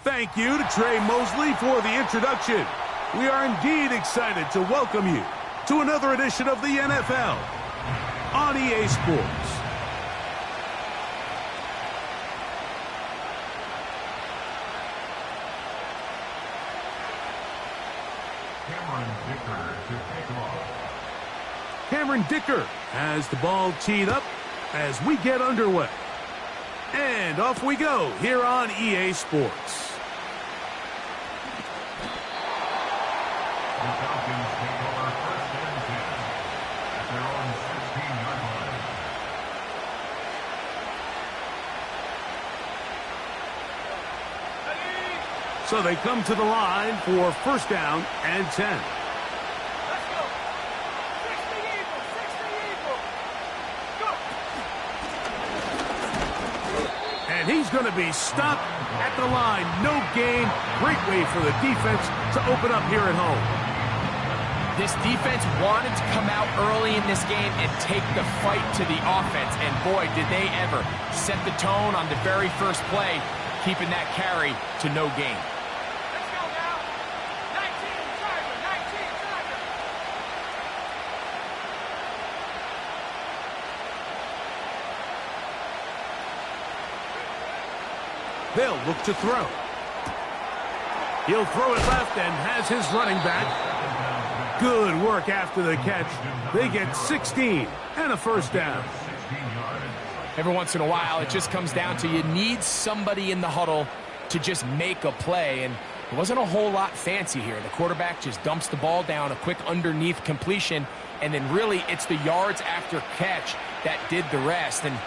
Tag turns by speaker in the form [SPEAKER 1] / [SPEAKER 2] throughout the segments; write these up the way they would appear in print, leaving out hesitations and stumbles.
[SPEAKER 1] Thank you to Trey Mosley for the introduction. We are indeed excited to welcome you to another edition of the NFL on EA Sports. Cameron Dicker has the ball teed up as we get underway. And off we go here on EA Sports.
[SPEAKER 2] The Falcons take over first and 10 at their own 16-yard line.
[SPEAKER 1] So they come to the line for first down and 10. And he's going to be stopped at the line. No gain. Great way for the defense to open up here at home.
[SPEAKER 3] This defense wanted to come out early in this game and take the fight to the offense. And boy, did they ever set the tone on the very first play, keeping that carry to no gain.
[SPEAKER 4] Let's go now. 19 Tiger, 19 Tiger.
[SPEAKER 1] They'll look to throw. He'll throw it left and has his running back. Good work after the catch. They get 16 and a first down.
[SPEAKER 3] Every once in a while, it just comes down to you need somebody in the huddle to just make a play. And it wasn't a whole lot fancy here. The quarterback just dumps the ball down, a quick underneath completion, and then really it's the yards after catch that did the rest. And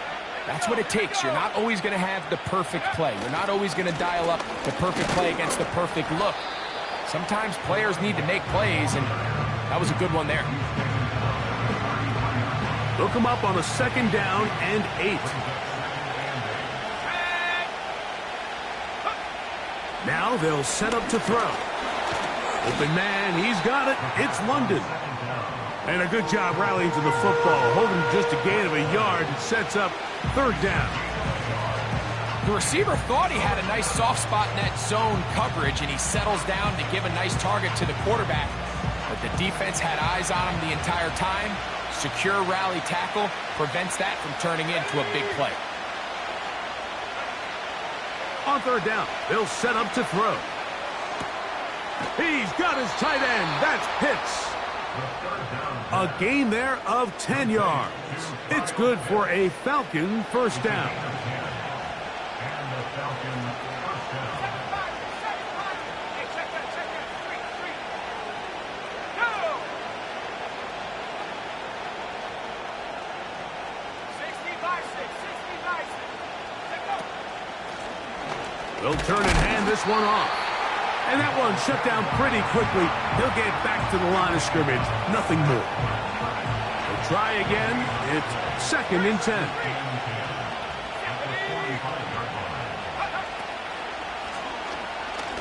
[SPEAKER 3] that's what it takes. You're not always going to have the perfect play. You're not always going to dial up the perfect play against the perfect look. Sometimes players need to make plays, and that was a good one there.
[SPEAKER 1] Look him up on a second down and 8. Now they'll set up to throw. Open man, he's got it. It's London. And a good job rallying to the football, holding just a gain of a yard and sets up third down.
[SPEAKER 3] The receiver thought he had a nice soft spot in that zone coverage, and he settles down to give a nice target to the quarterback. But the defense had eyes on him the entire time. Secure rally tackle prevents that from turning into a big play.
[SPEAKER 1] On third down, they'll set up to throw. He's got his tight end. That's Pitts. A gain there of 10 yards. It's good for a Falcon first down.
[SPEAKER 2] And the Falcon first down.
[SPEAKER 4] Hey, check that. 3. Go! 60 by 6.
[SPEAKER 1] They'll turn and hand this one off. And that one shut down pretty quickly. He'll get back to the line of scrimmage. Nothing more. They'll try again. It's second and 10.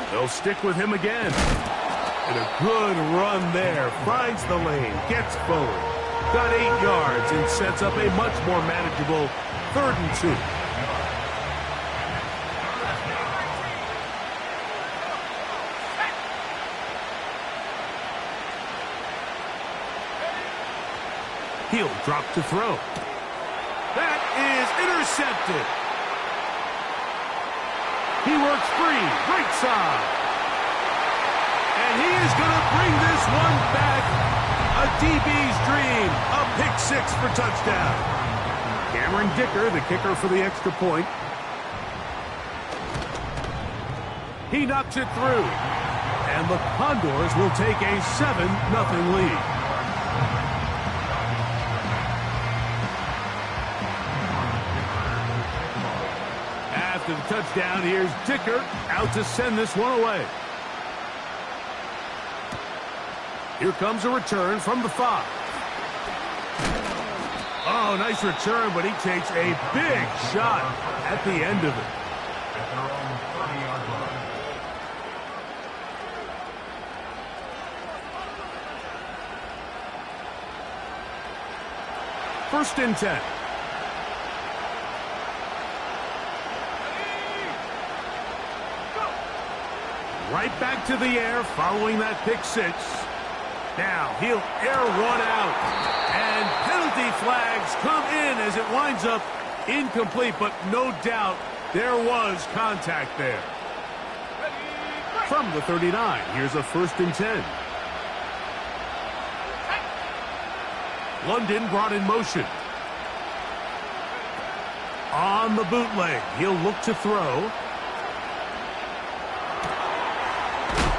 [SPEAKER 1] They'll stick with him again. And a good run there. Finds the lane. Gets forward. Got 8 yards and sets up a much more manageable 3rd and 2. He'll drop to throw. That is intercepted. He works free, right side. And he is going to bring this one back. A DB's dream. A pick 6 for touchdown. Cameron Dicker, the kicker for the extra point. He knocks it through. And the Condors will take a 7-0 lead. After the touchdown, here's Dicker out to send this one away. Here comes a return from the 5. Oh, nice return, but he takes a big shot at the end of it.
[SPEAKER 2] At their own 30-yard line.
[SPEAKER 1] First and 10. Right back to the air following that pick six. Now he'll air one out. And penalty flags come in as it winds up incomplete, but no doubt there was contact there. From the 39, here's a 1st and 10. London brought in motion. On the bootleg, he'll look to throw.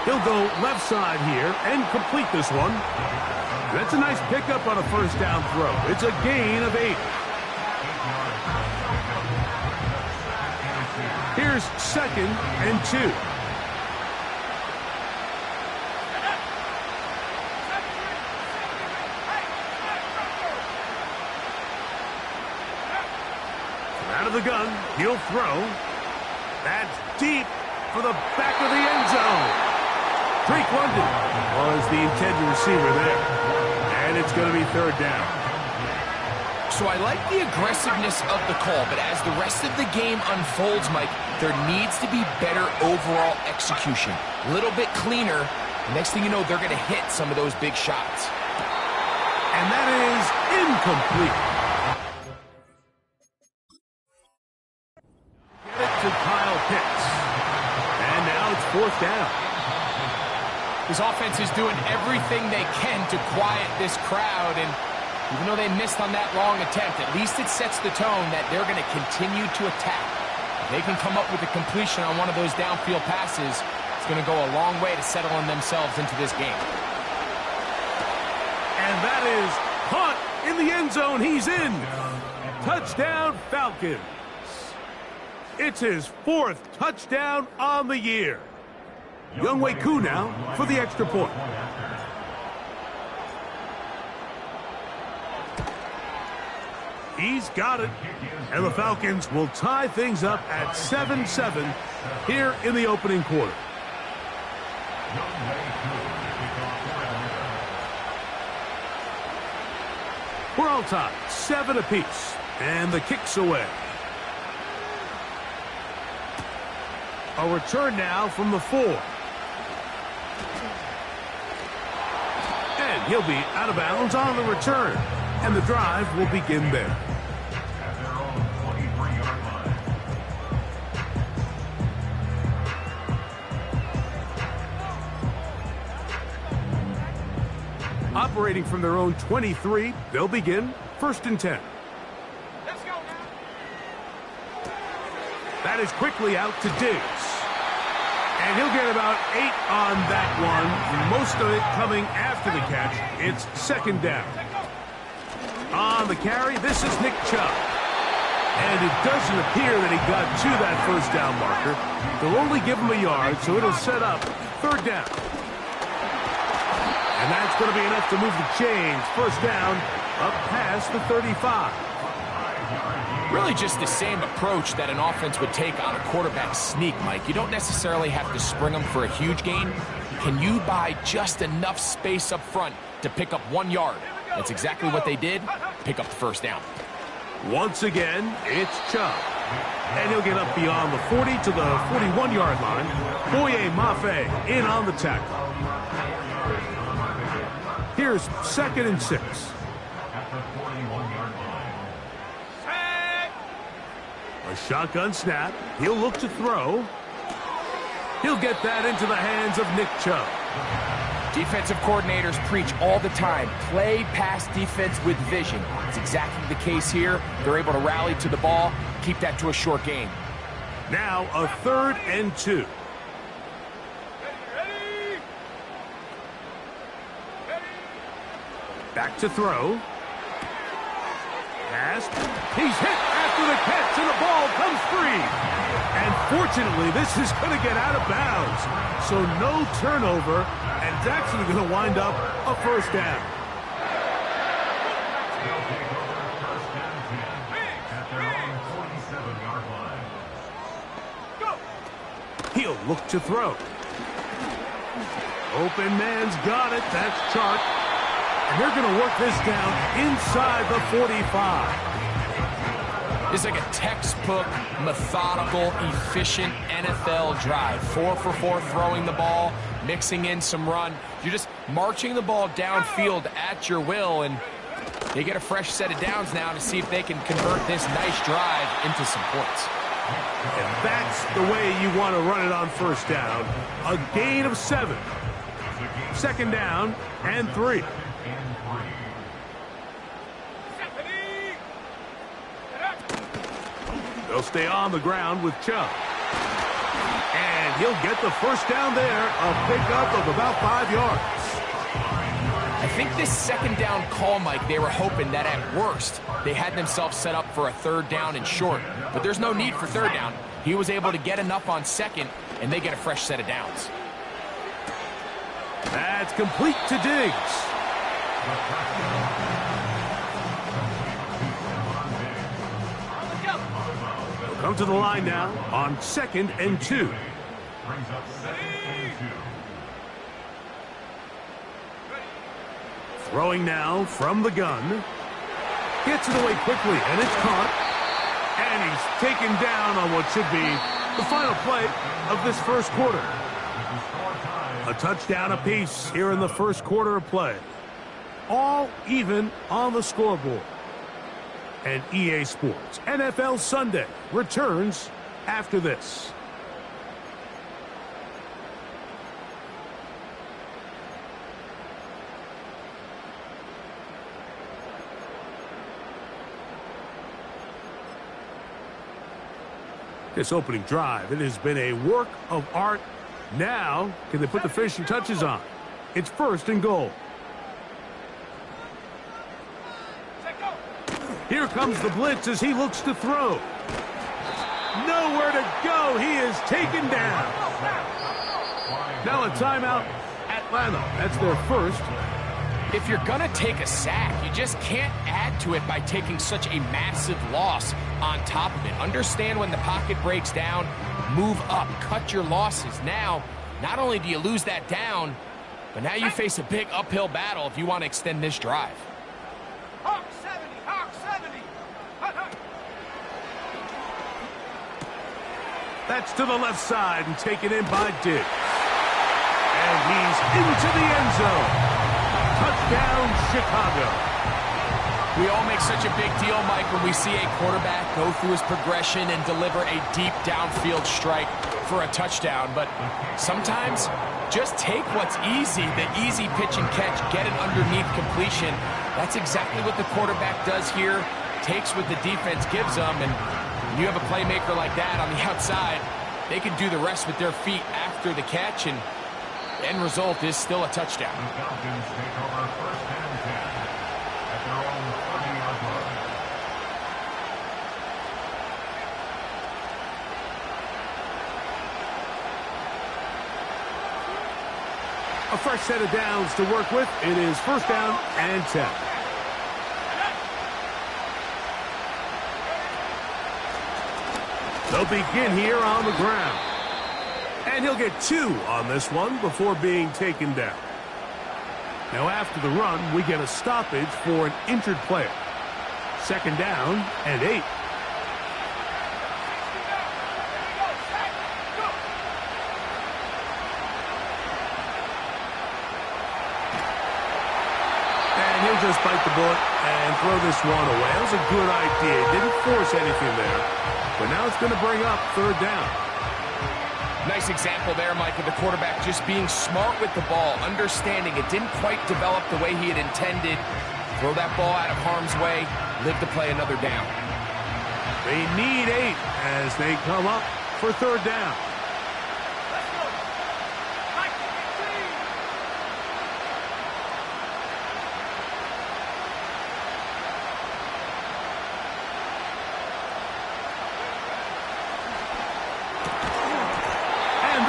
[SPEAKER 1] He'll go left side here and complete this one. That's a nice pickup on a 1st down throw. It's a gain of 8. Here's 2nd and 2. Out of the gun, he'll throw. That's deep for the back of the end zone. Drake London was the intended receiver there. And it's going to be 3rd down.
[SPEAKER 3] So I like the aggressiveness of the call, but as the rest of the game unfolds, Mike, there needs to be better overall execution. A little bit cleaner. Next thing you know, they're going to hit some of those big shots.
[SPEAKER 1] And that is incomplete. Get it to Kyle Pitts. And now it's 4th down.
[SPEAKER 3] This offense is doing everything they can to quiet this crowd, and even though they missed on that long attempt, at least it sets the tone that they're going to continue to attack. If they can come up with a completion on one of those downfield passes, it's going to go a long way to settling themselves into this game.
[SPEAKER 1] And that is caught in the end zone. He's in. Touchdown, Falcons. It's his 4th touchdown on the year. Younghoe Koo now for the extra point. He's got it. And the Falcons will tie things up at 7-7 here in the opening quarter. We're all tied, 7 apiece. And the kick's away. A return now from the 4. And he'll be out of bounds on the return. And the drive will begin there.
[SPEAKER 2] At their own 23-yard line.
[SPEAKER 1] Operating from their own 23, they'll begin 1st and 10.
[SPEAKER 4] Let's go now.
[SPEAKER 1] That is quickly out to Diggs. And he'll get about 8 on that one. Most of it coming after the catch. It's 2nd down. On the carry, this is Nick Chubb. And it doesn't appear that he got to that 1st down marker. They'll only give him a yard, so it'll set up 3rd down. And that's going to be enough to move the chains. 1st down, up past the 35.
[SPEAKER 3] Really just the same approach that an offense would take on a quarterback sneak, Mike. You don't necessarily have to spring them for a huge gain. Can you buy just enough space up front to pick up 1 yard? That's exactly what they did. Pick up the 1st down.
[SPEAKER 1] Once again, it's Chubb. And he'll get up beyond the 40 to the 41-yard line. Boye Mafe in on the tackle. Here's 2nd and 6.
[SPEAKER 2] At the 41-yard line.
[SPEAKER 1] A shotgun snap. He'll look to throw. He'll get that into the hands of Nick Chubb.
[SPEAKER 3] Defensive coordinators preach all the time, play pass defense with vision. It's exactly the case here. They're able to rally to the ball, keep that to a short gain.
[SPEAKER 1] Now a 3rd and 2. Back to throw. Pass. He's hit after the catch, and the ball comes free. And fortunately, this is going to get out of bounds. So no turnover, and it's actually going to wind up a 1st down.
[SPEAKER 2] They'll take over 1st and 10 at their own 47-yard line.
[SPEAKER 1] He'll look to throw. Open man's got it. That's Chark. And they're going to work this down inside the 45.
[SPEAKER 3] It's like a textbook, methodical, efficient NFL drive. 4 for 4 throwing the ball, mixing in some run. You're just marching the ball downfield at your will, and they get a fresh set of downs now to see if they can convert this nice drive into some points.
[SPEAKER 1] And that's the way you want to run it on first down. A gain of 7. Second down and 3. They'll stay on the ground with Chubb. And he'll get the first down there, a pickup of about 5 yards.
[SPEAKER 3] I think this second down call, Mike, they were hoping that at worst they had themselves set up for a third down and short. But there's no need for third down. He was able to get enough on second, and they get a fresh set of downs.
[SPEAKER 1] That's complete to Diggs. They'll come to the line now on 2nd and 2.
[SPEAKER 2] Brings up 2nd and 2.
[SPEAKER 1] Throwing now from the gun. Gets it away quickly, and it's caught. And he's taken down on what should be the final play of this first quarter. A touchdown apiece here in the first quarter of play. All even on the scoreboard. And EA Sports NFL Sunday returns after this. This opening drive, it has been a work of art. Now, can they put the finishing touches on? It's 1st and goal. Here comes the blitz as he looks to throw. Nowhere to go. He is taken down. Now a timeout, Atlanta. That's their first.
[SPEAKER 3] If you're going to take a sack, you just can't add to it by taking such a massive loss on top of it. Understand when the pocket breaks down, move up, cut your losses. Now, not only do you lose that down, but now you face a big uphill battle if you want to extend this drive.
[SPEAKER 4] Hawk 70, Hawk 70.
[SPEAKER 1] That's to the left side and taken in by Diggs. And he's into the end zone. Touchdown, Chicago.
[SPEAKER 3] We all make such a big deal, Mike, when we see a quarterback go through his progression and deliver a deep downfield strike for a touchdown. But sometimes just take what's easy, the easy pitch and catch, get it underneath completion. That's exactly what the quarterback does here, takes what the defense gives them, and when you have a playmaker like that on the outside, they can do the rest with their feet after the catch, and the end result is still a touchdown.
[SPEAKER 2] The Falcons take over 1st and 10 at their own 30-yard line.
[SPEAKER 1] A fresh set of downs to work with. It is 1st down and 10. They'll begin here on the ground. And he'll get 2 on this one before being taken down. Now after the run, we get a stoppage for an injured player. 2nd down and 8. And he'll just bite the bullet and throw this one away. That was a good idea. Didn't force anything there. But now it's going to bring up 3rd down.
[SPEAKER 3] Nice example there, Mike, of the quarterback just being smart with the ball, understanding it didn't quite develop the way he had intended. Throw that ball out of harm's way, live to play another down.
[SPEAKER 1] They need 8 as they come up for 3rd down.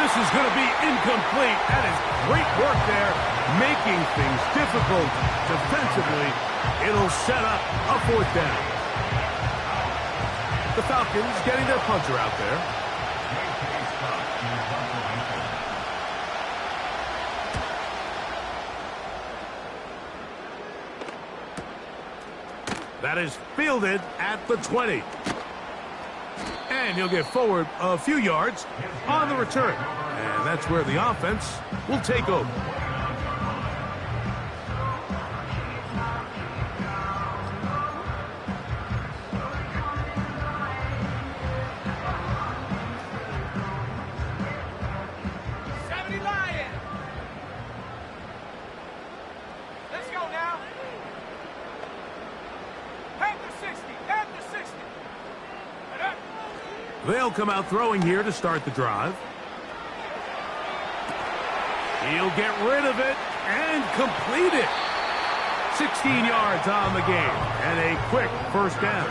[SPEAKER 1] This is going to be incomplete. That is great work there, making things difficult defensively. It'll set up a 4th down. The Falcons getting their punter out there. That is fielded at the 20. And he'll get forward a few yards on the return. And that's where the offense will take over. They'll come out throwing here to start the drive. He'll get rid of it and complete it. 16 yards on the game and a quick first down.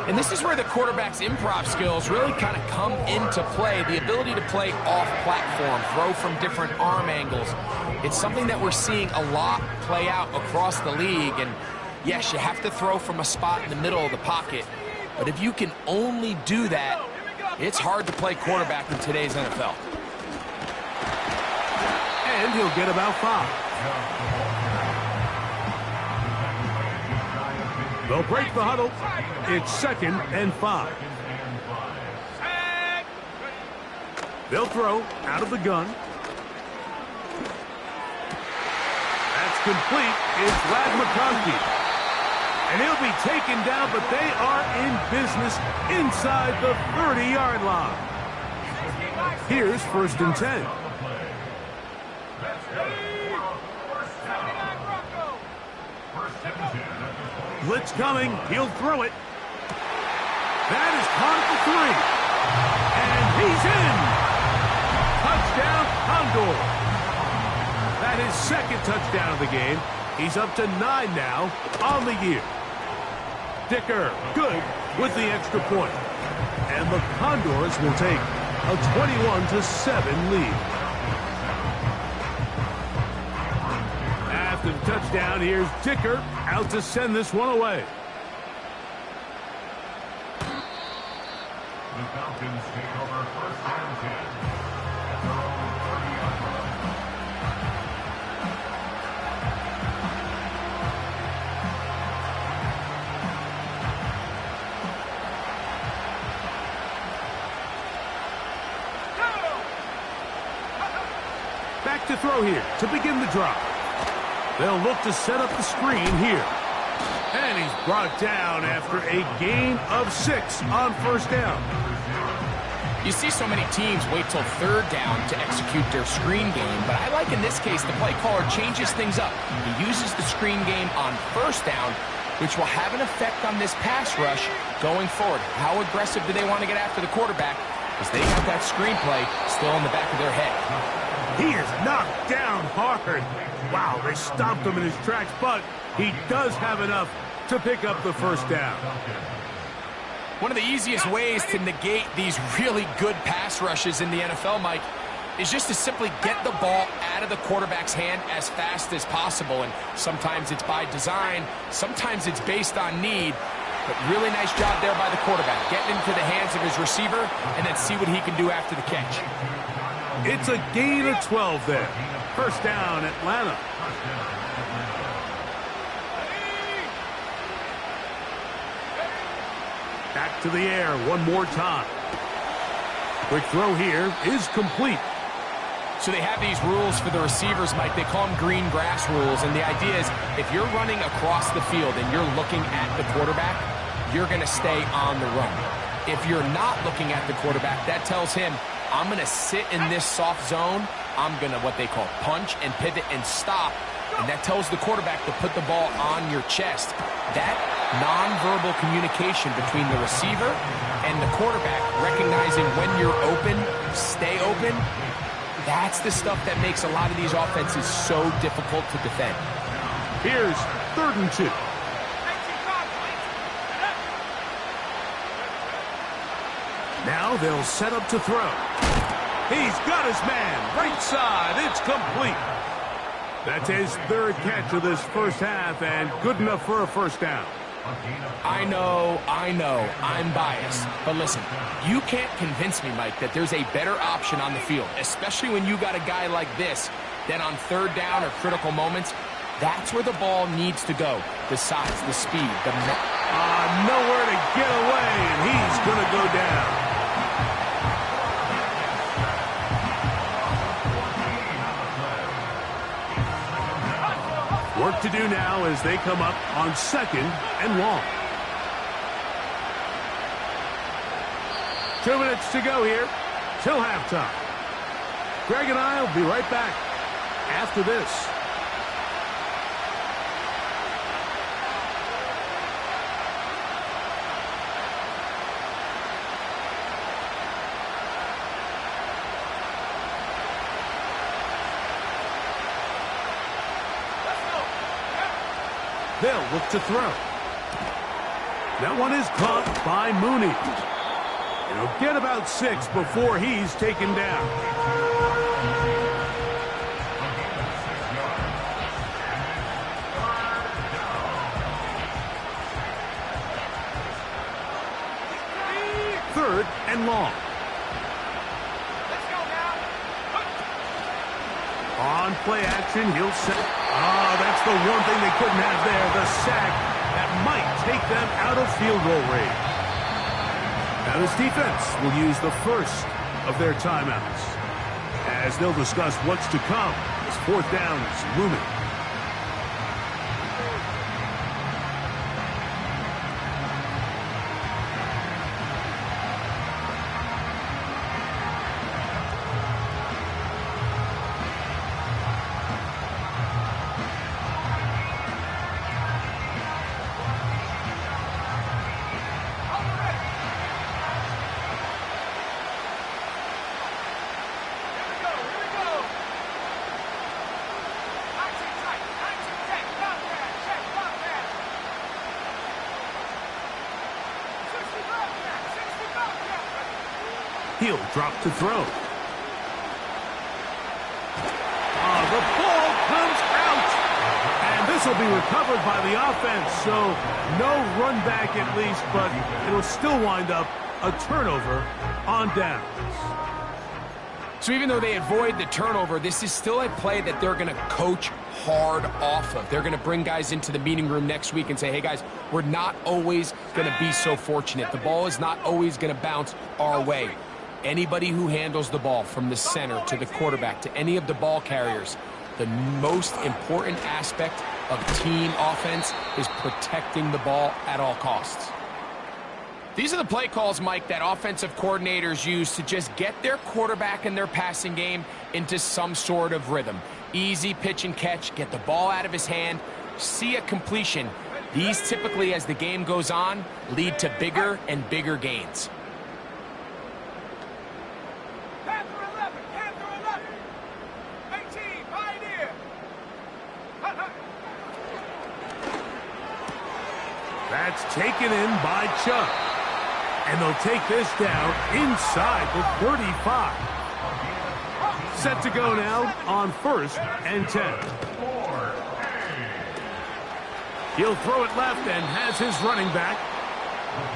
[SPEAKER 3] And this is where the quarterback's improv skills really kind of come into play. The ability to play off-platform, throw from different arm angles. It's something that we're seeing a lot play out across the league. And yes, you have to throw from a spot in the middle of the pocket. But if you can only do that, it's hard to play quarterback in today's NFL.
[SPEAKER 1] And he'll get about 5. They'll break the huddle. It's 2nd and 5. They'll throw out of the gun. That's complete. It's Lad McConkey. And he'll be taken down, but they are in business inside the 30-yard line. Here's 1st and 10. Blitz coming. He'll throw it. That is caught at the 3. And he's in. Touchdown, Condor. That is 2nd touchdown of the game. He's up to 9 now on the year. Dicker, good with the extra point. And the Condors will take a 21-7 lead. After the touchdown, here's Dicker out to send this one away.
[SPEAKER 2] The Falcons take over 1st and 10 at their own 30-yard line.
[SPEAKER 1] Back to throw here to begin the drive. They'll look to set up the screen here. And he's brought down after a gain of 6 on 1st down.
[SPEAKER 3] You see so many teams wait till 3rd down to execute their screen game, but I like in this case the play caller changes things up. He uses the screen game on 1st down, which will have an effect on this pass rush going forward. How aggressive do they want to get after the quarterback? Because they have that screenplay still in the back of their head.
[SPEAKER 1] He is knocked down hard. Wow, they stopped him in his tracks, but he does have enough to pick up the 1st down.
[SPEAKER 3] One of the easiest ways to negate these really good pass rushes in the NFL, Mike, is just to simply get the ball out of the quarterback's hand as fast as possible. And sometimes it's by design, sometimes it's based on need. But really nice job there by the quarterback, getting into the hands of his receiver and then see what he can do after the catch.
[SPEAKER 1] It's a gain of 12 there. 1st down, Atlanta. Back to the air one more time. Quick throw here is complete.
[SPEAKER 3] So they have these rules for the receivers, Mike. They call them green grass rules. And the idea is if you're running across the field and you're looking at the quarterback, you're going to stay on the run. If you're not looking at the quarterback, that tells him, I'm going to sit in this soft zone. I'm going to what they call punch and pivot and stop. And that tells the quarterback to put the ball on your chest. That nonverbal communication between the receiver and the quarterback, recognizing when you're open, stay open, that's the stuff that makes a lot of these offenses so difficult to defend.
[SPEAKER 1] Here's 3rd and 2. Now they'll set up to throw. He's got his man. Right side. It's complete. That's his 3rd catch of this 1st half and good enough for a 1st down.
[SPEAKER 3] I know, I'm biased. But listen, you can't convince me, Mike, that there's a better option on the field, especially when you got a guy like this, that on 3rd down or critical moments, that's where the ball needs to go. The size, the speed, the...
[SPEAKER 1] Nowhere to get away, and he's going to go down. Work to do now as they come up on 2nd and long. 2 minutes to go here till halftime. Greg and I will be right back after this. They'll look to throw. That one is caught by Mooney. He'll get about 6 before he's taken down. Third and long.
[SPEAKER 4] Let's go now.
[SPEAKER 1] On play action, he'll set. Oh, that's the one thing they couldn't have there, the sack that might take them out of field goal range. Now this defense will use the first of their timeouts as they'll discuss what's to come as 4th down is looming. He'll drop to throw. The ball comes out. And this will be recovered by the offense. So no run back at least, but it'll still wind up a turnover on downs.
[SPEAKER 3] So even though they avoid the turnover, this is still a play that they're going to coach hard off of. They're going to bring guys into the meeting room next week and say, hey, guys, we're not always going to be so fortunate. The ball is not always going to bounce our way. Anybody who handles the ball from the center to the quarterback to any of the ball carriers, the most important aspect of team offense is protecting the ball at all costs. These are the play calls, Mike, that offensive coordinators use to just get their quarterback and their passing game into some sort of rhythm. Easy pitch and catch, get the ball out of his hand, see a completion. These typically, as the game goes on, lead to bigger and bigger gains.
[SPEAKER 1] That's taken in by Chubb. And they'll take this down inside the 35. Set to go now on 1st and 10. He'll throw it left and has his running back.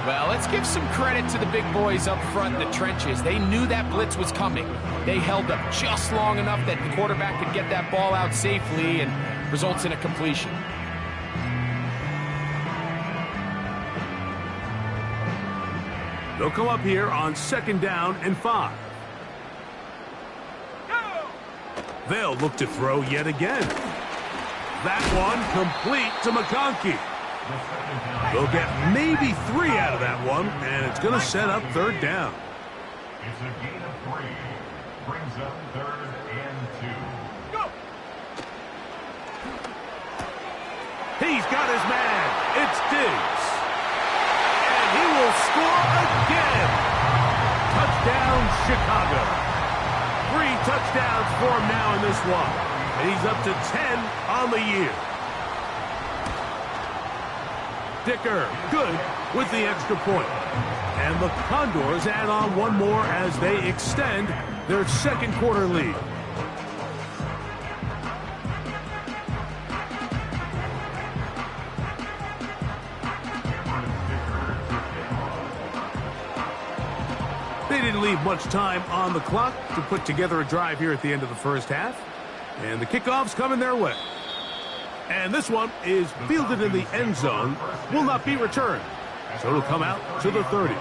[SPEAKER 3] Well, let's give some credit to the big boys up front in the trenches. They knew that blitz was coming. They held up just long enough that the quarterback could get that ball out safely and results in a completion.
[SPEAKER 1] They'll come up here on 2nd down and 5. They'll look to throw yet again. That one complete to McConkey. They'll get maybe 3 out of that one, and it's going to set up 3rd down.
[SPEAKER 2] It's a gain of 3. Brings up 3rd and 2. Go!
[SPEAKER 1] He's got his man. It's Diggs. And he will score again. Touchdown, Chicago. 3 touchdowns for him now in this one. And he's up to 10 on the year. Dicker, good with the extra point. And the Condors add on one more as they extend their 2nd quarter lead. They didn't leave much time on the clock to put together a drive here at the end of the first half. And the kickoff's coming their way. And this one is fielded in the end zone, will not be returned. So it'll come out to the 30.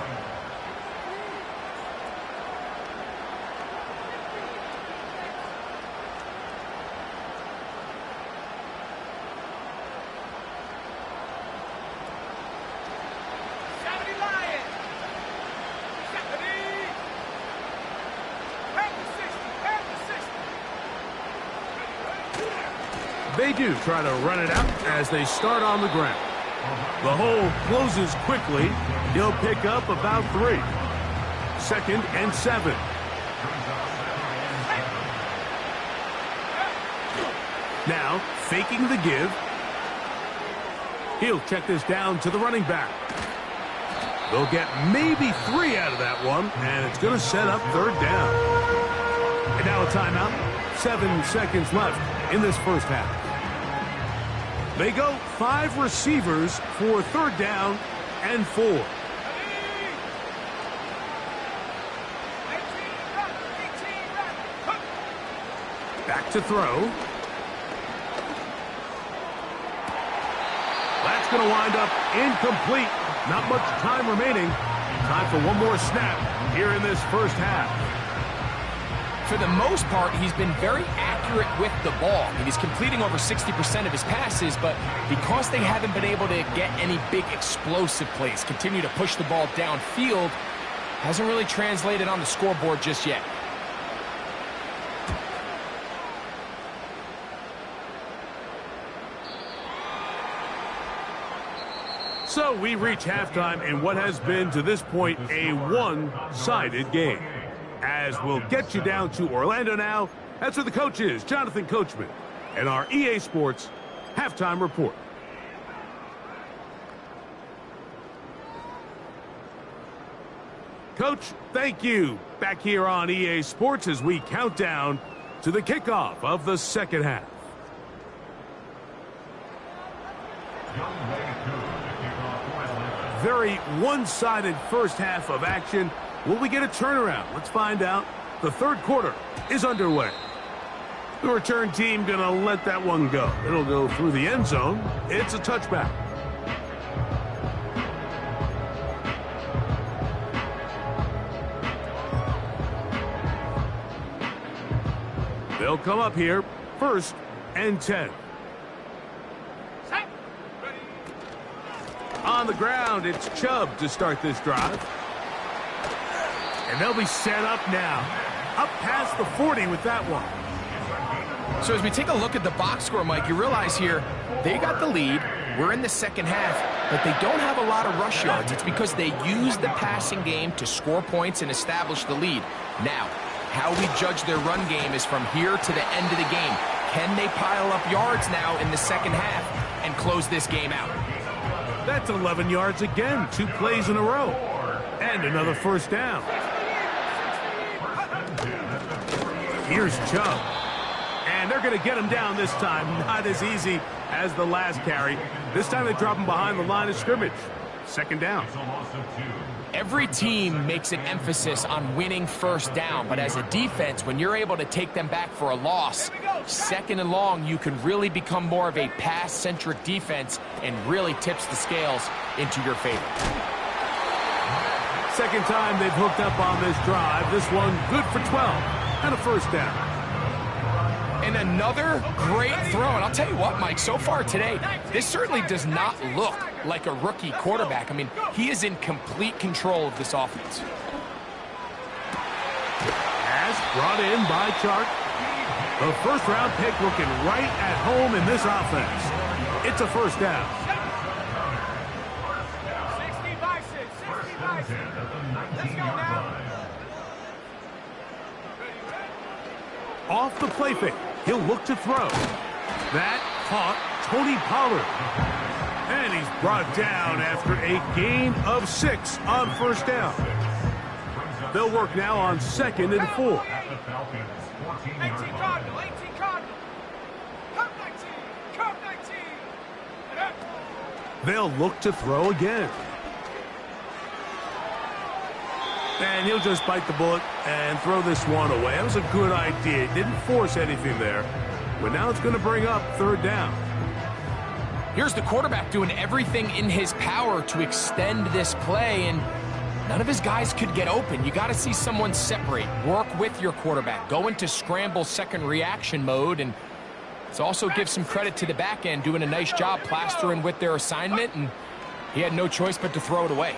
[SPEAKER 1] They do try to run it out as they start on the ground. The hole closes quickly. He'll pick up about 3. 2nd and 7. Now, faking the give. He'll check this down to the running back. They'll get maybe 3 out of that one, and it's going to set up 3rd down. And now a timeout. 7 seconds left in this first half. They go 5 receivers for 3rd down and 4. Back to throw. That's going to wind up incomplete. Not much time remaining. Time for one more snap here in this first half.
[SPEAKER 3] For the most part, he's been very accurate with the ball. I mean, he's completing over 60% of his passes, but because they haven't been able to get any big explosive plays, continue to push the ball downfield, hasn't really translated on the scoreboard just yet.
[SPEAKER 1] So we reach halftime in what has been, to this point, a one-sided game. As we'll get you down to Orlando now, that's where the coach is, Jonathan Coachman, and our EA Sports Halftime Report. Coach, thank you. Back here on EA Sports as we count down to the kickoff of the second half. Very one-sided first half of action. Will we get a turnaround? Let's find out. The third quarter is underway. The return team going to let that one go. It'll go through the end zone. It's a touchback. They'll come up here, 1st and 10. On the ground, it's Chubb to start this drive. And they'll be set up now. Up past the 40 with that one.
[SPEAKER 3] So as we take a look at the box score, Mike, you realize here they got the lead. We're in the second half, but they don't have a lot of rush yards. It's because they use the passing game to score points and establish the lead. Now, how we judge their run game is from here to the end of the game. Can they pile up yards now in the second half and close this game out?
[SPEAKER 1] That's 11 yards again, 2 plays in a row. And another first down. Here's Chubb. And they're going to get him down this time. Not as easy as the last carry. This time they drop him behind the line of scrimmage. 2nd down.
[SPEAKER 3] Every team makes an emphasis on winning first down, but as a defense, when you're able to take them back for a loss, 2nd and long, you can really become more of a pass-centric defense and really tips the scales into your favor.
[SPEAKER 1] Second time they've hooked up on this drive. This one good for 12 and a first down.
[SPEAKER 3] And another great throw. And I'll tell you what, Mike, so far today, this certainly does not look like a rookie quarterback. I mean, he is in complete control of this offense.
[SPEAKER 1] Pass brought in by Chark. The first-round pick looking right at home in this offense. It's a first down.
[SPEAKER 4] 60 by 6, 60 by 6. Let's go now.
[SPEAKER 1] Off the play fake. He'll look to throw. That caught Tony Pollard. And he's brought down after a gain of 6 on first down. They'll work now on 2nd and 4.
[SPEAKER 4] 18 Cardinal, 18 Cardinal. Come 19, come 19.
[SPEAKER 1] They'll look to throw again. And he'll just bite the bullet and throw this one away. That was a good idea. Didn't force anything there. But now it's going to bring up 3rd down.
[SPEAKER 3] Here's the quarterback doing everything in his power to extend this play, and none of his guys could get open. You got to see someone separate, work with your quarterback, go into scramble second reaction mode, and it's also give some credit to the back end doing a nice job plastering with their assignment, and he had no choice but to throw it away.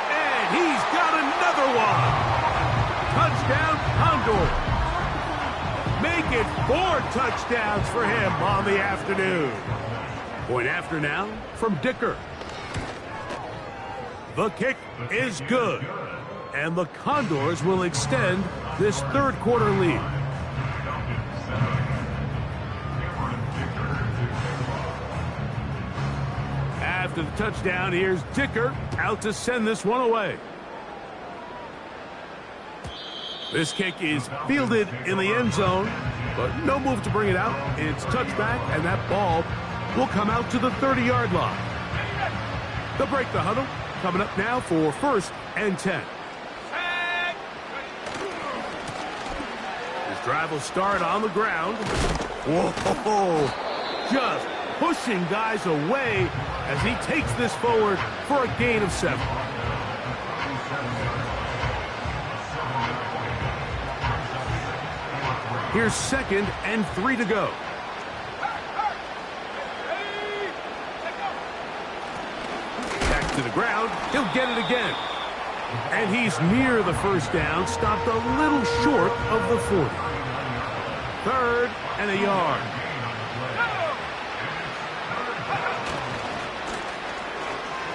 [SPEAKER 1] And he's got another one. Touchdown, Condor. Make it 4 touchdowns for him on the afternoon. Point after now from Dicker. The kick is good. And the Condors will extend this third quarter lead. After the touchdown, here's Dicker out to send this one away. This kick is fielded in the end zone, but no move to bring it out. It's touchback, and that ball will come out to the 30-yard line. They'll break the huddle. Coming up now for 1st and 10. This drive will start on the ground. Whoa! Just pushing guys away as he takes this forward for a gain of 7. Here's 2nd and 3 to go. Back to the ground. He'll get it again. And he's near the first down. Stopped a little short of the 40. 3rd and a yard.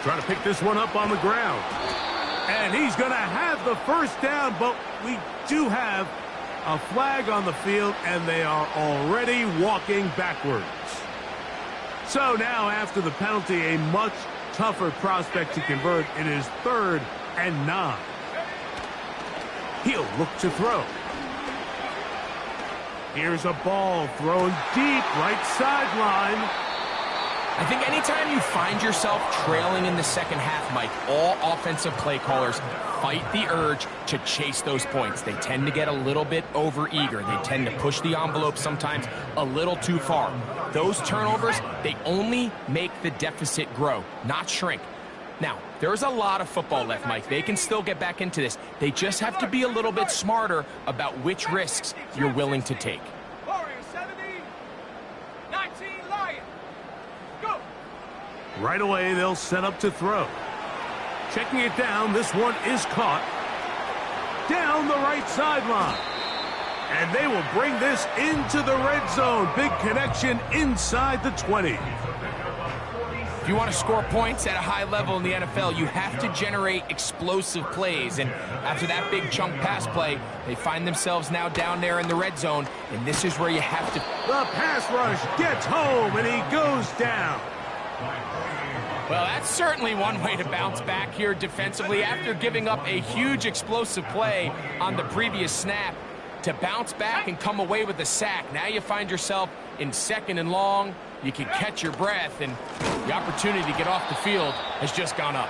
[SPEAKER 1] Trying to pick this one up on the ground. And he's going to have the first down, but we do have a flag on the field, and they are already walking backwards. So now, after the penalty, a much tougher prospect to convert. It is 3rd and 9. He'll look to throw. Here's a ball thrown deep, right sideline.
[SPEAKER 3] I think anytime you find yourself trailing in the second half, Mike, all offensive play callers fight the urge to chase those points. They tend to get a little bit overeager. They tend to push the envelope sometimes a little too far. Those turnovers, they only make the deficit grow, not shrink. Now, there's a lot of football left, Mike. They can still get back into this. They just have to be a little bit smarter about which risks you're willing to take.
[SPEAKER 1] Right away, they'll set up to throw. Checking it down, this one is caught. Down the right sideline. And they will bring this into the red zone. Big connection inside the 20.
[SPEAKER 3] If you want to score points at a high level in the NFL, you have to generate explosive plays. And after that big chunk pass play, they find themselves now down there in the red zone. And this is where you have to...
[SPEAKER 1] The pass rush gets home, and he goes down.
[SPEAKER 3] Well, that's certainly one way to bounce back here defensively after giving up a huge explosive play on the previous snap. To bounce back and come away with a sack. Now you find yourself in 2nd and long. You can catch your breath, and the opportunity to get off the field has just gone up.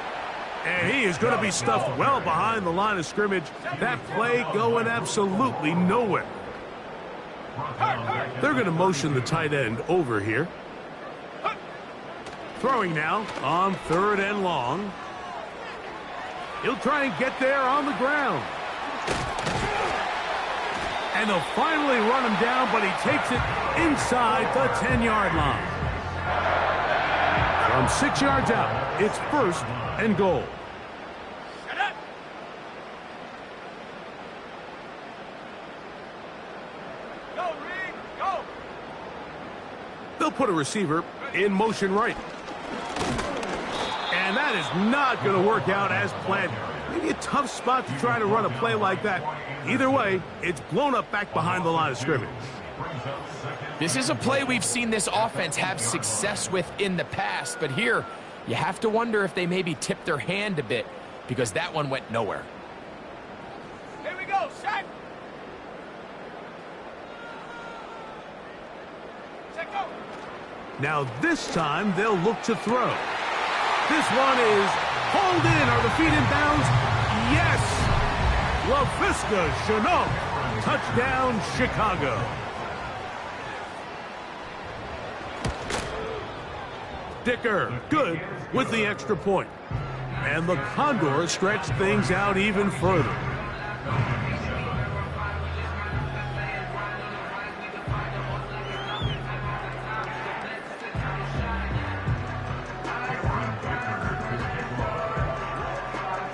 [SPEAKER 1] And he is going to be stuffed well behind the line of scrimmage. That play going absolutely nowhere. They're going to motion the tight end over here. Throwing now on 3rd and long. He'll try and get there on the ground. And they'll finally run him down, but he takes it inside the 10-yard line. From 6 yards out, it's 1st and goal.
[SPEAKER 4] Go, Reed, go.
[SPEAKER 1] They'll put a receiver in motion right. And that is not going to work out as planned. Maybe a tough spot to try to run a play like that. Either way, it's blown up back behind the line of scrimmage.
[SPEAKER 3] This is a play we've seen this offense have success with in the past, but here you have to wonder if they maybe tipped their hand a bit because that one went nowhere.
[SPEAKER 4] Here we go, set. Set, go.
[SPEAKER 1] Now this time they'll look to throw. This one is hauled in. Are the feet in bounds? Yes! LaVisca Chenault. Touchdown, Chicago. Dicker, good with the extra point. And the Condors stretch things out even further.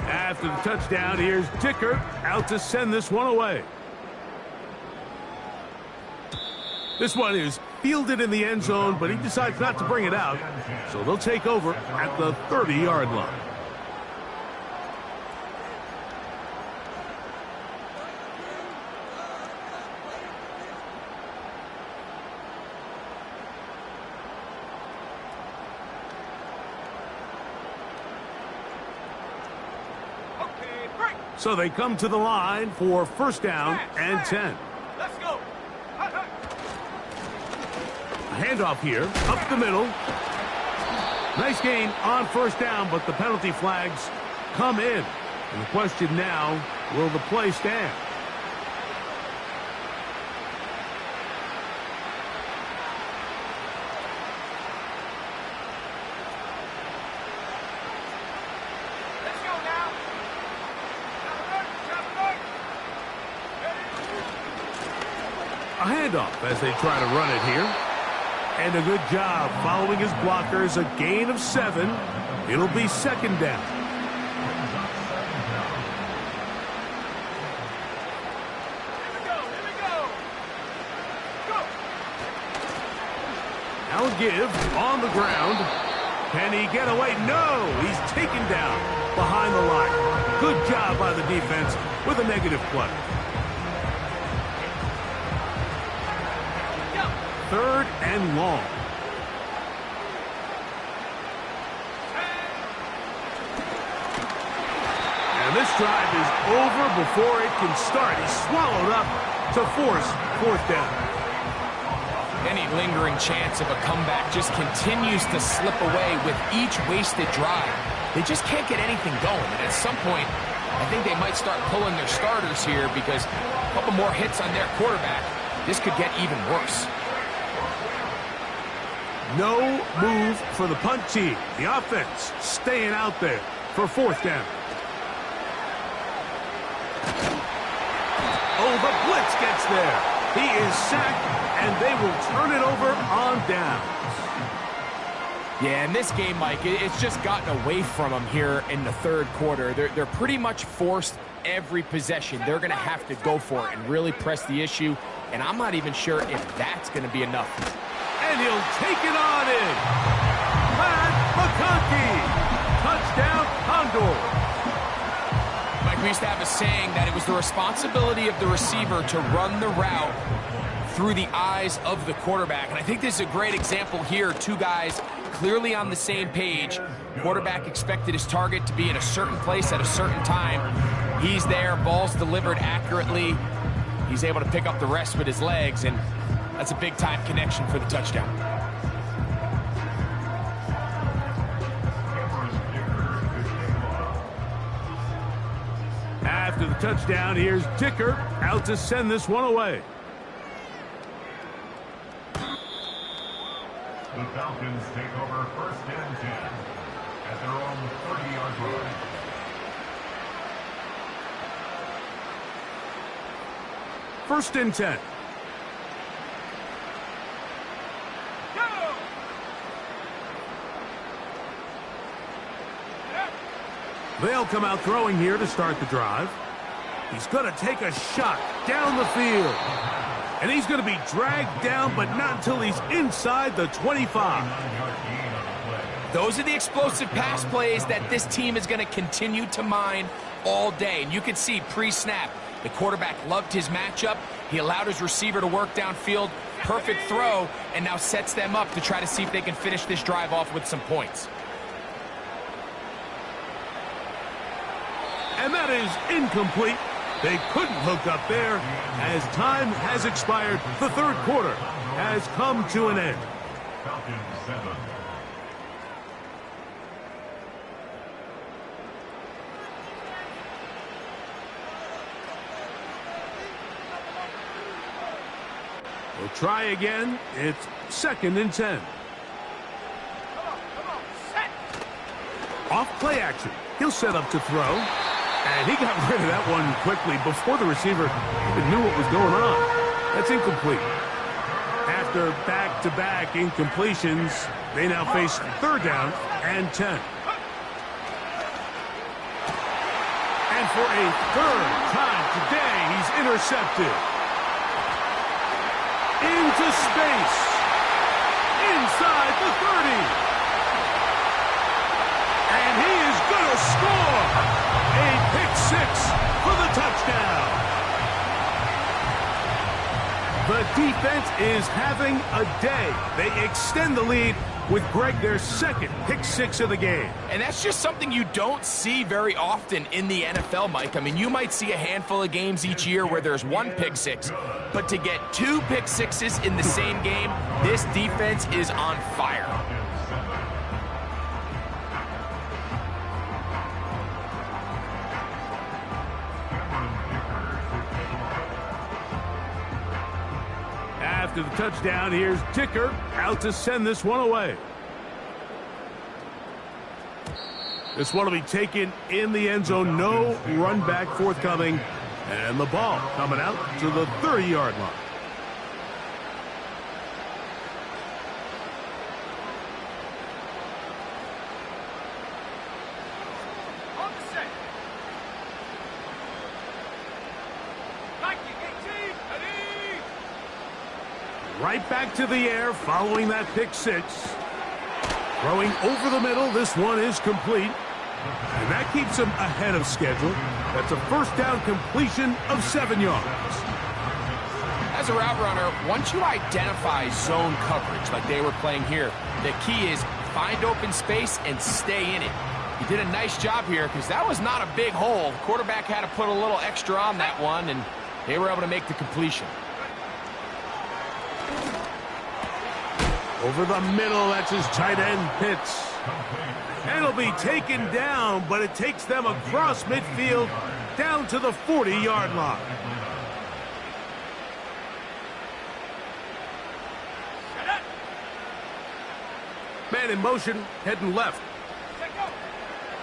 [SPEAKER 1] After the touchdown, here's Dicker out to send this one away. This one is fielded in the end zone, but he decides not to bring it out. So they'll take over at the 30-yard line. So they come to the line for first down and 10.
[SPEAKER 4] Let's go.
[SPEAKER 1] A handoff here, up the middle. Nice gain on first down, but the penalty flags come in. And the question now, will the play stand? A handoff as they try to run it here. And a good job following his blockers. A gain of 7. It'll be second down.
[SPEAKER 4] Here we go. Go.
[SPEAKER 1] Now a give on the ground. Can he get away? No! He's taken down behind the line. Good job by the defense with a negative play. Third and long. And this drive is over before it can start. He's swallowed up to force fourth down.
[SPEAKER 3] Any lingering chance of a comeback just continues to slip away with each wasted drive. They just can't get anything going. And at some point, I think they might start pulling their starters here because a couple more hits on their quarterback, this could get even worse.
[SPEAKER 1] No move for the punt team. The offense staying out there for fourth down. Oh, the blitz gets there. He is sacked, and they will turn it over on downs.
[SPEAKER 3] Yeah, in this game, Mike, it's just gotten away from them here in the third quarter. They're pretty much forced every possession. They're going to have to go for it and really press the issue, and I'm not even sure if that's going to be enough.
[SPEAKER 1] And he'll take it on in. Matt McConkey. Touchdown, Condor.
[SPEAKER 3] Mike, we used to have a saying that it was the responsibility of the receiver to run the route through the eyes of the quarterback. And I think this is a great example here. Two guys clearly on the same page. Quarterback expected his target to be in a certain place at a certain time. He's there, ball's delivered accurately. He's able to pick up the rest with his legs, and that's a big-time connection for the touchdown.
[SPEAKER 1] After the touchdown, here's Dicker out to send this one away.
[SPEAKER 2] The Falcons take over first and 10 at their own 30-yard line.
[SPEAKER 1] First and 10. They'll come out throwing here to start the drive. He's going to take a shot down the field. And he's going to be dragged down, but not until he's inside the 25.
[SPEAKER 3] Those are the explosive pass plays that this team is going to continue to mine all day. And you can see pre-snap, the quarterback loved his matchup. He allowed his receiver to work downfield. Perfect throw, and now sets them up to try to see if they can finish this drive off with some points.
[SPEAKER 1] And that is incomplete. They couldn't hook up there. As time has expired, the third quarter has come to an end.
[SPEAKER 2] Falcons 7.
[SPEAKER 1] We'll try again. It's second and 10. Off play action. He'll set up to throw. And he got rid of that one quickly before the receiver even knew what was going on. That's incomplete. After back-to-back incompletions, they now face third down and 10. And for a third time today, he's intercepted. into space. Inside the 30. And he is going to score. A pick six for the touchdown. The defense is having a day. They extend the lead with Greg their second pick six of the game.
[SPEAKER 3] And that's just something you don't see very often in the NFL, Mike. I mean, you might see a handful of games each year where there's one pick six, but to get two pick sixes in the same game, this defense is on fire.
[SPEAKER 1] After the touchdown, here's Dicker out to send this one away. This one will be taken in the end zone. No run back forthcoming. And the ball coming out to the 30-yard line.
[SPEAKER 4] On the set. 1918, ready.
[SPEAKER 1] Right back to the air following that pick six. Throwing over the middle. This one is complete. And that keeps him ahead of schedule. That's a first down completion of 7 yards.
[SPEAKER 3] As a route runner, once you identify zone coverage like they were playing here, the key is find open space and stay in it. He did a nice job here because that was not a big hole. Quarterback had to put a little extra on that one, and they were able to make the completion.
[SPEAKER 1] Over the middle, that's his tight end, Pitts. And it'll be taken down, but it takes them across midfield down to the 40-yard line. Man in motion, heading left.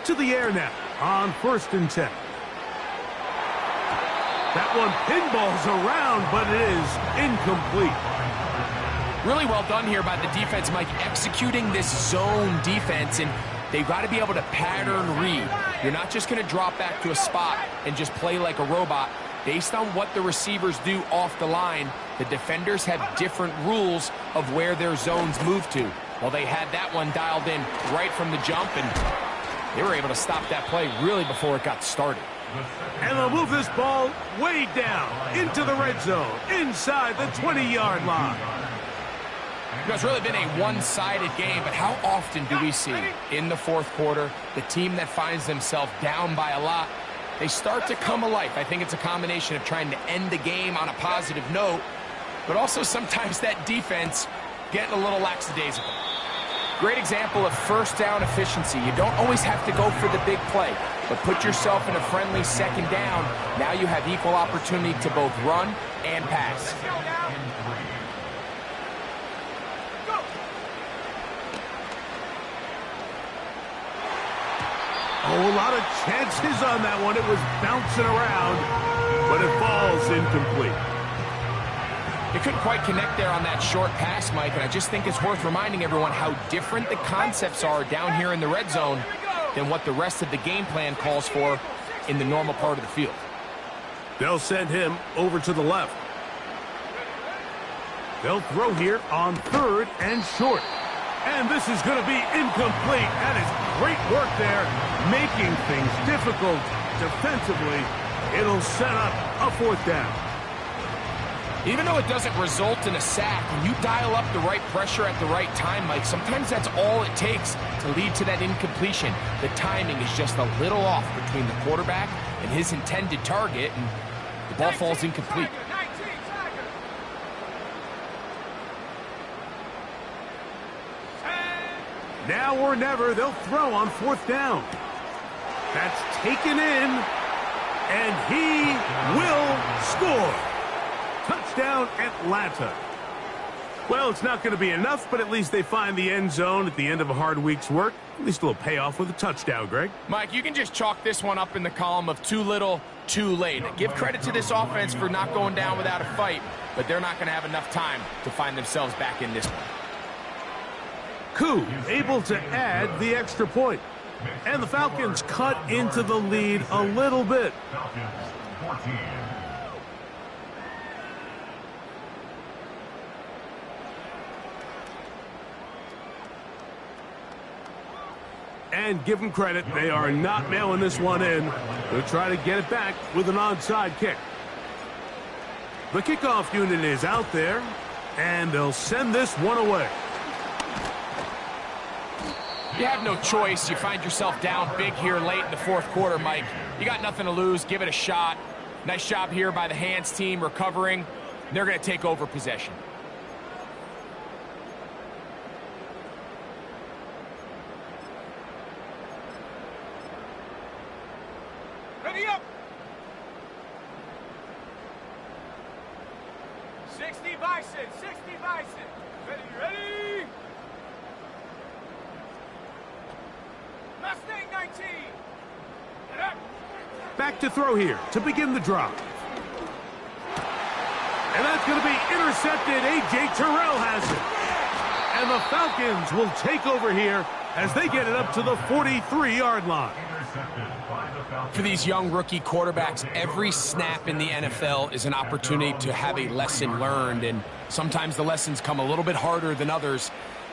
[SPEAKER 1] To the air now on 1st and 10. That one pinballs around, but it is incomplete.
[SPEAKER 3] Really well done here by the defense, Mike, executing this zone defense, and they've got to be able to pattern read. You're not just going to drop back to a spot and just play like a robot. Based on what the receivers do off the line, the defenders have different rules of where their zones move to. Well, they had that one dialed in right from the jump, and they were able to stop that play really before it got started.
[SPEAKER 1] And they'll move this ball way down into the red zone, inside the 20-yard line.
[SPEAKER 3] You know, it's really been a one-sided game, but how often do we see in the fourth quarter the team that finds themselves down by a lot, they start to come alive? I think it's a combination of trying to end the game on a positive note, but also sometimes that defense getting a little lackadaisical. Great example of first down efficiency. You don't always have to go for the big play, but put yourself in a friendly second down. Now you have equal opportunity to both run and pass.
[SPEAKER 1] Oh, a lot of chances on that one. It was bouncing around, but it falls incomplete.
[SPEAKER 3] They couldn't quite connect there on that short pass, Mike, and I just think it's worth reminding everyone how different the concepts are down here in the red zone than what the rest of the game plan calls for in the normal part of the field.
[SPEAKER 1] They'll send him over to the left. They'll throw here on 3rd and short. And this is going to be incomplete. That is great work there, making things difficult defensively. It'll set up a 4th down.
[SPEAKER 3] Even though it doesn't result in a sack, when you dial up the right pressure at the right time, Mike, sometimes that's all it takes to lead to that incompletion. The timing is just a little off between the quarterback and his intended target, and the ball falls incomplete.
[SPEAKER 1] Now or never, they'll throw on 4th down. That's taken in, and he will score. Touchdown, Atlanta. Well, it's not going to be enough, but at least they find the end zone at the end of a hard week's work. At least a little payoff with a touchdown, Greg.
[SPEAKER 3] Mike, you can just chalk this one up in the column of too little, too late. Give credit to this offense for not going down without a fight, but they're not going to have enough time to find themselves back in this one.
[SPEAKER 1] Koo able to add the extra point. And the Falcons cut into the lead a little bit.
[SPEAKER 2] Falcons 14.
[SPEAKER 1] And give them credit, they are not mailing this one in. They'll try to get it back with an onside kick. The kickoff unit is out there, and they'll send this one away.
[SPEAKER 3] You have no choice. You find yourself down big here late in the fourth quarter, Mike. You got nothing to lose. Give it a shot. Nice job here by the hands team recovering. They're going to take over possession.
[SPEAKER 4] Ready up. 60 Bison, 60 Bison. Ready. Mustang 19.
[SPEAKER 1] Back to throw here to begin the drive. And that's going to be intercepted. A.J. Terrell has it. And the Falcons will take over here as they get it up to the 43-yard line.
[SPEAKER 3] For these young rookie quarterbacks, every snap in the NFL is an opportunity to have a lesson learned, and sometimes the lessons come a little bit harder than others.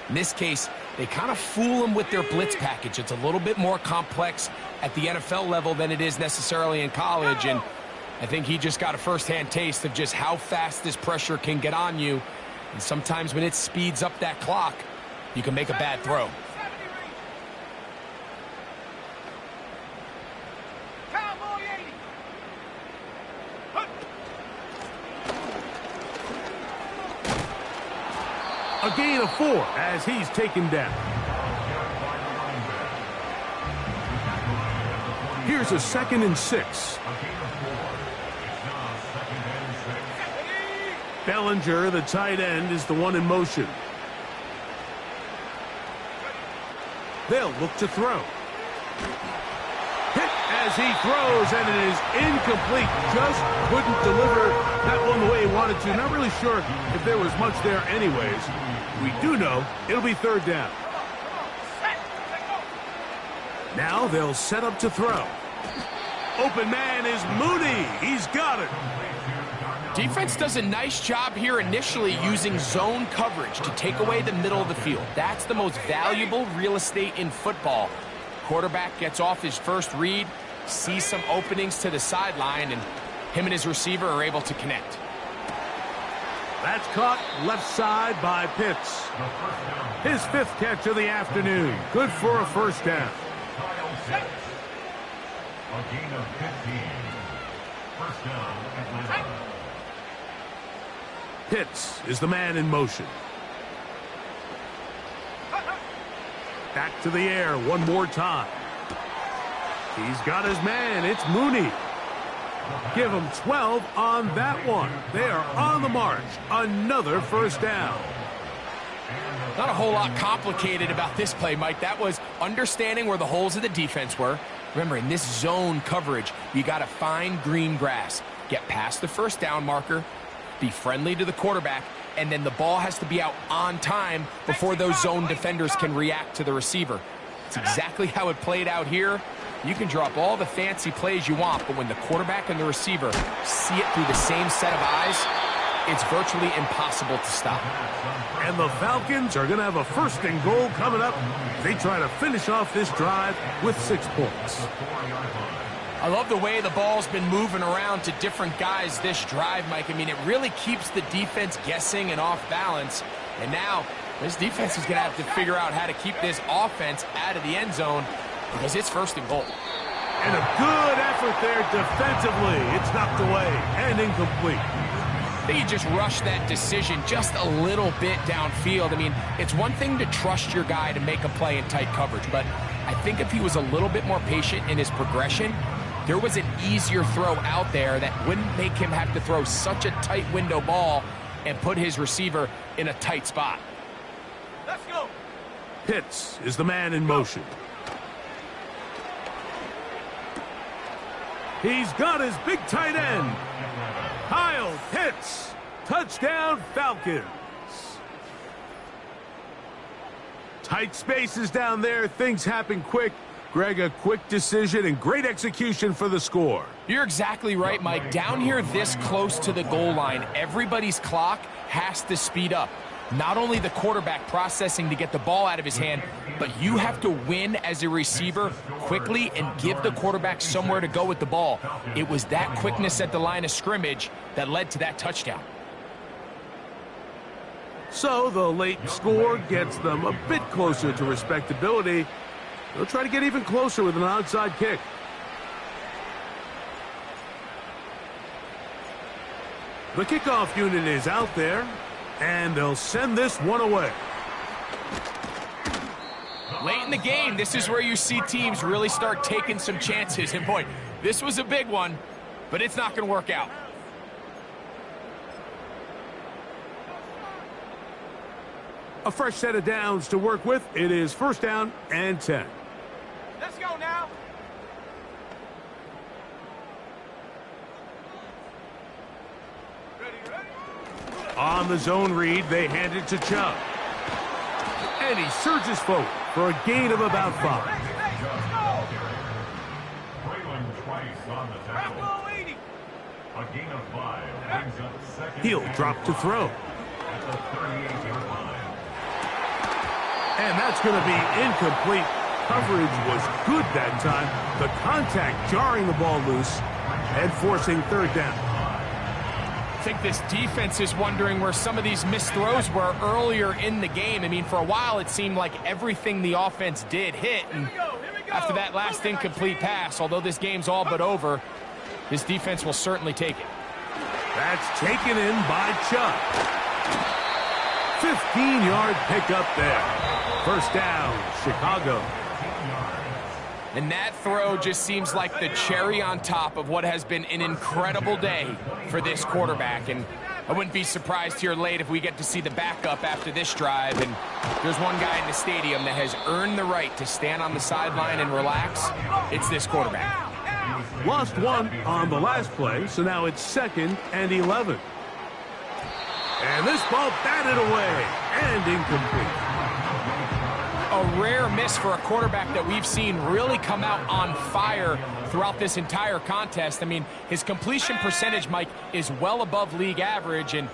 [SPEAKER 3] In this case, they kind of fool them with their blitz package. It's a little bit more complex at the NFL level than it is necessarily in college, and I think he just got a first-hand taste of just how fast this pressure can get on you, and sometimes when it speeds up that clock, you can make a bad throw.
[SPEAKER 1] A gain of 4 as he's taken down. Here's a 2nd and 6. Bellinger, the tight end, is the one in motion. They'll look to throw. Hit as he throws, and it is incomplete. Just couldn't deliver that one the way he wanted to. Not really sure if there was much there anyways. We do know it'll be 3rd down. Now they'll set up to throw. Open man is Mooney. He's got it.
[SPEAKER 3] Defense does a nice job here initially using zone coverage to take away the middle of the field. That's the most valuable real estate in football. Quarterback gets off his first read, sees some openings to the sideline, and him and his receiver are able to connect.
[SPEAKER 1] That's caught left side by Pitts. His 5th catch of the afternoon. Good for a 1st down.
[SPEAKER 2] A gain of 15. 1st down, Atlanta.
[SPEAKER 1] Pitts is the man in motion. Back to the air one more time. He's got his man. It's Mooney. Give him 12 on that one. They are on the march. Another 1st down.
[SPEAKER 3] Not a whole lot complicated about this play, Mike. That was understanding where the holes of the defense were. Remember, in this zone coverage, you got to find green grass. Get past the 1st down marker, be friendly to the quarterback, and then the ball has to be out on time before those zone defenders can react to the receiver. It's exactly how it played out here. You can drop all the fancy plays you want, but when the quarterback and the receiver see it through the same set of eyes, it's virtually impossible to stop.
[SPEAKER 1] And the Falcons are going to have a 1st and goal coming up. They try to finish off this drive with 6 points.
[SPEAKER 3] I love the way the ball's been moving around to different guys this drive, Mike. I mean, it really keeps the defense guessing and off balance. And now, this defense is going to have to figure out how to keep this offense out of the end zone because it's 1st and goal.
[SPEAKER 1] And a good effort there defensively. It's knocked away and incomplete.
[SPEAKER 3] I think you just rushed that decision just a little bit downfield. I mean, it's one thing to trust your guy to make a play in tight coverage, but I think if he was a little bit more patient in his progression, there was an easier throw out there that wouldn't make him have to throw such a tight window ball and put his receiver in a tight spot.
[SPEAKER 4] Let's go.
[SPEAKER 1] Pitts is the man in motion. He's got his big tight end. Kyle Pitts. Touchdown, Falcons. Tight spaces down there. Things happen quick. Greg, a quick decision and great execution for the score.
[SPEAKER 3] You're exactly right, Mike. Down here this close to the goal line, everybody's clock has to speed up. not only the quarterback processing to get the ball out of his hand, but you have to win as a receiver quickly and give the quarterback somewhere to go with the ball. It was that quickness at the line of scrimmage that led to that touchdown.
[SPEAKER 1] So the late score gets them a bit closer to respectability. They'll try to get even closer with an onside kick. The kickoff unit is out there, and they'll send this one away.
[SPEAKER 3] Late in the game, this is where you see teams really start taking some chances. And boy, this was a big one, but it's not going to work out.
[SPEAKER 1] A fresh set of downs to work with. It is 1st down and 10.
[SPEAKER 4] Let's go now.
[SPEAKER 1] On the zone read, they hand it to Chubb. And he surges forward for a gain of about 5.
[SPEAKER 2] A gain of 5 brings up 2nd.
[SPEAKER 1] He'll drop to throw.
[SPEAKER 2] At the 38-yard line.
[SPEAKER 1] And that's going to be incomplete. Coverage was good that time. The contact jarring the ball loose and forcing 3rd down.
[SPEAKER 3] I think this defense is wondering where some of these missed throws were earlier in the game. I mean, for a while, it seemed like everything the offense did hit. And after that last incomplete pass, although this game's all but over, this defense will certainly take it.
[SPEAKER 1] That's taken in by Chubb. 15-yard pickup there. 1st down, Chicago.
[SPEAKER 3] And that throw just seems like the cherry on top of what has been an incredible day for this quarterback. And I wouldn't be surprised here late if we get to see the backup after this drive. And there's one guy in the stadium that has earned the right to stand on the sideline and relax. It's this quarterback.
[SPEAKER 1] Lost one on the last play, so now it's 2nd and 11. And this ball batted away and incomplete.
[SPEAKER 3] A rare miss for a quarterback that we've seen really come out on fire throughout this entire contest. I mean, his completion percentage, Mike, is well above league average, and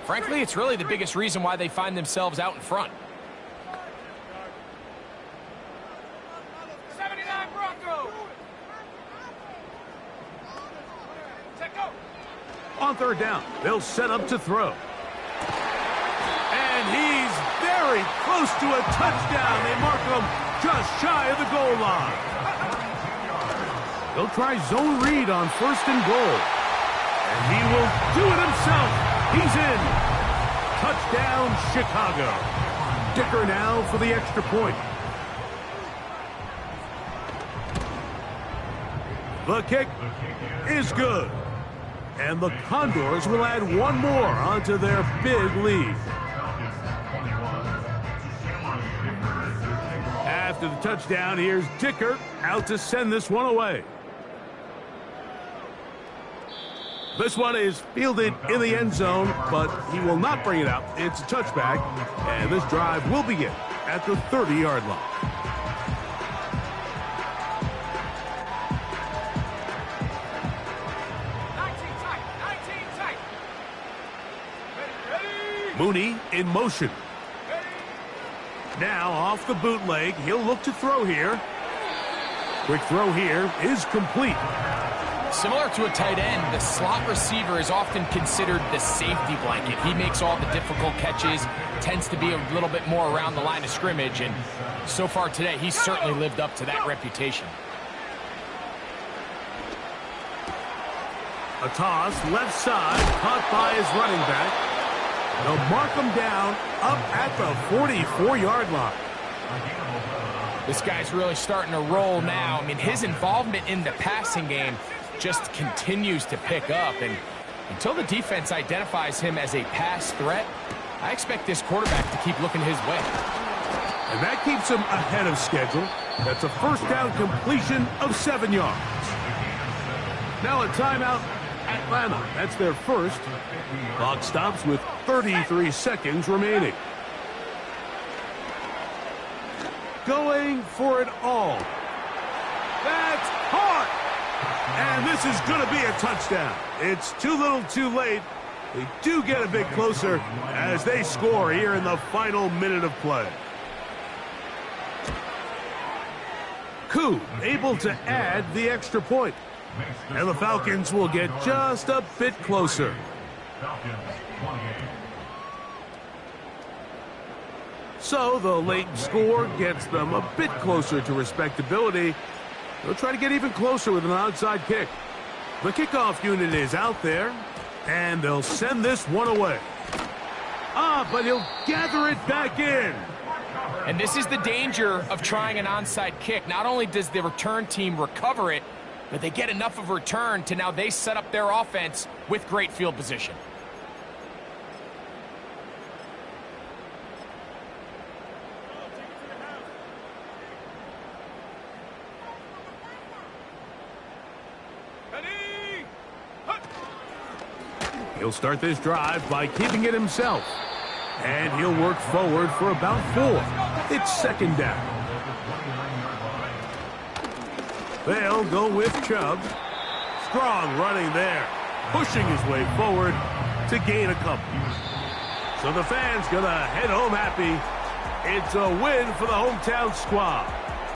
[SPEAKER 3] frankly, it's really the biggest reason why they find themselves out in front.
[SPEAKER 4] 79 Broncos.
[SPEAKER 1] On 3rd down, they'll set up to throw. And he's very close to a touchdown. They mark him just shy of the goal line. They'll try zone read on 1st and goal. And he will do it himself. He's in. Touchdown, Chicago. Dicker now for the extra point. The kick is good. And the Condors will add one more onto their big lead. After the touchdown, here's Dicker out to send this one away. This one is fielded in the end zone, but he will not bring it out. It's a touchback, and this drive will begin at the 30-yard line. Mooney in motion. Now off the bootleg, he'll look to throw here. Quick throw here is complete.
[SPEAKER 3] Similar to a tight end, the slot receiver is often considered the safety blanket. He makes all the difficult catches, tends to be a little bit more around the line of scrimmage, and so far today, he's certainly lived up to that reputation.
[SPEAKER 1] A toss left side, caught by his running back. They'll mark him down up at the 44-yard line.
[SPEAKER 3] This guy's really starting to roll now. I mean, his involvement in the passing game just continues to pick up. And until the defense identifies him as a pass threat, I expect this quarterback to keep looking his way.
[SPEAKER 1] And that keeps him ahead of schedule. That's a 1st down completion of 7 yards. Now a timeout. Atlanta, that's their first. Clock stops with 33 seconds remaining. Going for it all. That's caught! And this is going to be a touchdown. It's too little too late. They do get a bit closer as they score here in the final minute of play. Koo able to add the extra point. And the Falcons will get just a bit closer. So the late score gets them a bit closer to respectability. They'll try to get even closer with an outside kick. The kickoff unit is out there, and they'll send this one away. But he'll gather it back in.
[SPEAKER 3] And this is the danger of trying an onside kick. Not only does the return team recover it, but they get enough of a return to now they set up their offense with great field position.
[SPEAKER 1] He'll start this drive by keeping it himself. And he'll work forward for about 4. It's second down. They'll go with Chubb. Strong running there, pushing his way forward to gain a couple. So the fans gonna head home happy. It's a win for the hometown squad.